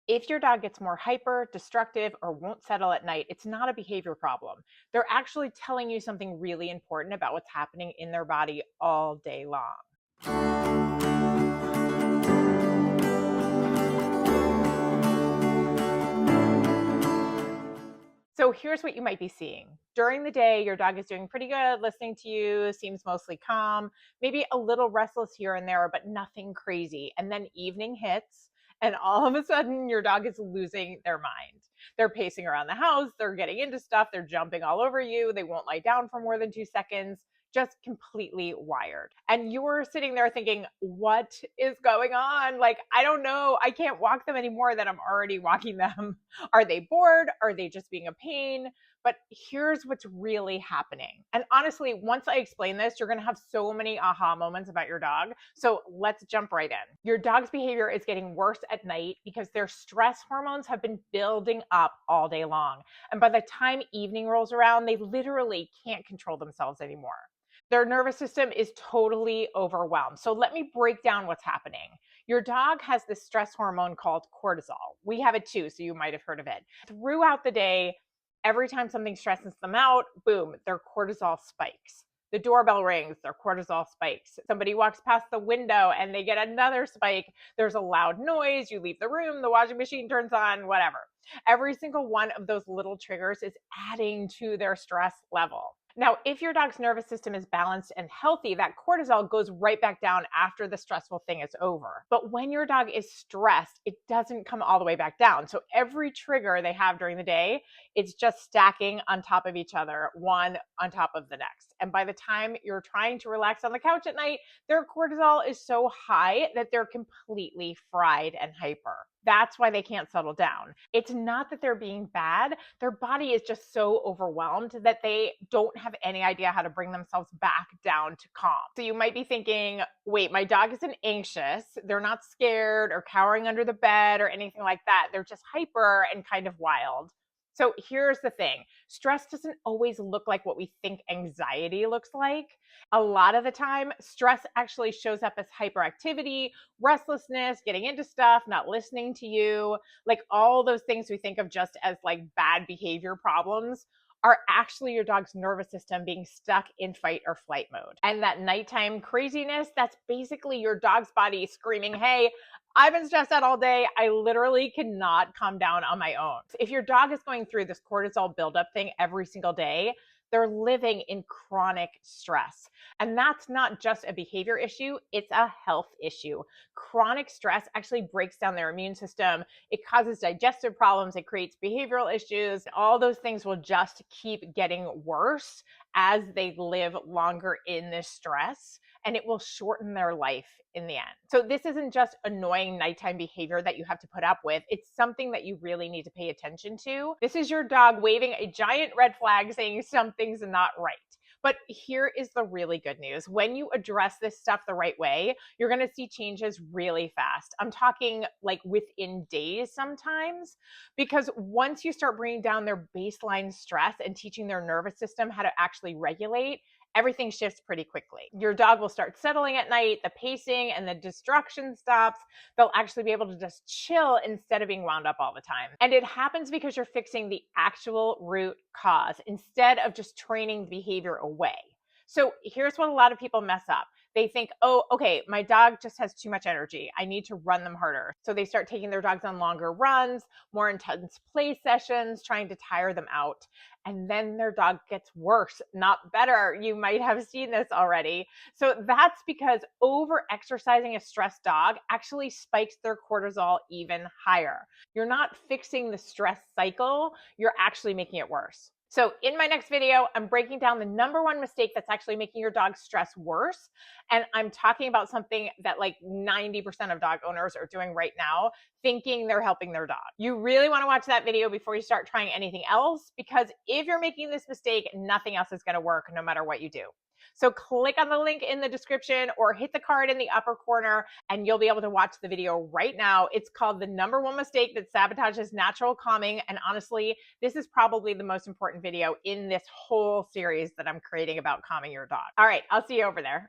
If your dog gets more hyper, destructive, or won't settle at night, it's not a behavior problem. They're actually telling you something really important about what's happening in their body all day long. So here's what you might be seeing. During the day, your dog is doing pretty good, listening to you, seems mostly calm, maybe a little restless here and there, but nothing crazy. And then evening hits, and all of a sudden, your dog is losing their mind. They're pacing around the house, they're getting into stuff, they're jumping all over you, they won't lie down for more than 2 seconds. Just completely wired. And you're sitting there thinking, what is going on? Like, I don't know. I can't walk them anymore that I'm already walking them. Are they bored? Are they just being a pain? But here's what's really happening. And honestly, once I explain this, you're going to have so many aha moments about your dog. So let's jump right in. Your dog's behavior is getting worse at night because their stress hormones have been building up all day long. And by the time evening rolls around, they literally can't control themselves anymore. Their nervous system is totally overwhelmed. So let me break down what's happening. Your dog has this stress hormone called cortisol. We have it too, so you might have heard of it. Throughout the day, every time something stresses them out, boom, their cortisol spikes. The doorbell rings, their cortisol spikes. Somebody walks past the window and they get another spike. There's a loud noise, you leave the room, the washing machine turns on, whatever. Every single one of those little triggers is adding to their stress level. Now, if your dog's nervous system is balanced and healthy, that cortisol goes right back down after the stressful thing is over. But when your dog is stressed, it doesn't come all the way back down. So every trigger they have during the day, it's just stacking on top of each other, one on top of the next. And by the time you're trying to relax on the couch at night, their cortisol is so high that they're completely fried and hyper. That's why they can't settle down. It's not that they're being bad. Their body is just so overwhelmed that they don't have any idea how to bring themselves back down to calm. So you might be thinking, wait, my dog isn't anxious. They're not scared or cowering under the bed or anything like that. They're just hyper and kind of wild. So here's the thing. Stress doesn't always look like what we think anxiety looks like. A lot of the time, stress actually shows up as hyperactivity, restlessness, getting into stuff, not listening to you, like all those things we think of just as like bad behavior problems are actually your dog's nervous system being stuck in fight or flight mode. And that nighttime craziness, that's basically your dog's body screaming, hey, I've been stressed out all day. I literally cannot calm down on my own. If your dog is going through this cortisol buildup thing every single day, they're living in chronic stress. And that's not just a behavior issue, it's a health issue. Chronic stress actually breaks down their immune system. It causes digestive problems, it creates behavioral issues. All those things will just keep getting worse as they live longer in this stress, and it will shorten their life in the end. So this isn't just annoying nighttime behavior that you have to put up with. It's something that you really need to pay attention to. This is your dog waving a giant red flag saying something's not right. But here is the really good news. When you address this stuff the right way, you're going to see changes really fast. I'm talking like within days sometimes, because once you start bringing down their baseline stress and teaching their nervous system how to actually regulate, everything shifts pretty quickly. Your dog will start settling at night, the pacing and the destruction stops. They'll actually be able to just chill instead of being wound up all the time. And it happens because you're fixing the actual root cause instead of just training the behavior away. So here's what a lot of people mess up. They think, oh, okay, my dog just has too much energy. I need to run them harder. So they start taking their dogs on longer runs, more intense play sessions, trying to tire them out. And then their dog gets worse, not better. You might have seen this already. So that's because over exercising a stressed dog actually spikes their cortisol even higher. You're not fixing the stress cycle, you're actually making it worse. So in my next video, I'm breaking down the number one mistake that's actually making your dog's stress worse. And I'm talking about something that like 90% of dog owners are doing right now, thinking they're helping their dog. You really want to watch that video before you start trying anything else, because if you're making this mistake, nothing else is going to work no matter what you do. So click on the link in the description or hit the card in the upper corner and you'll be able to watch the video right now. It's called The Number One Mistake That Sabotages Natural Calming. And honestly, this is probably the most important video in this whole series that I'm creating about calming your dog. All right, I'll see you over there.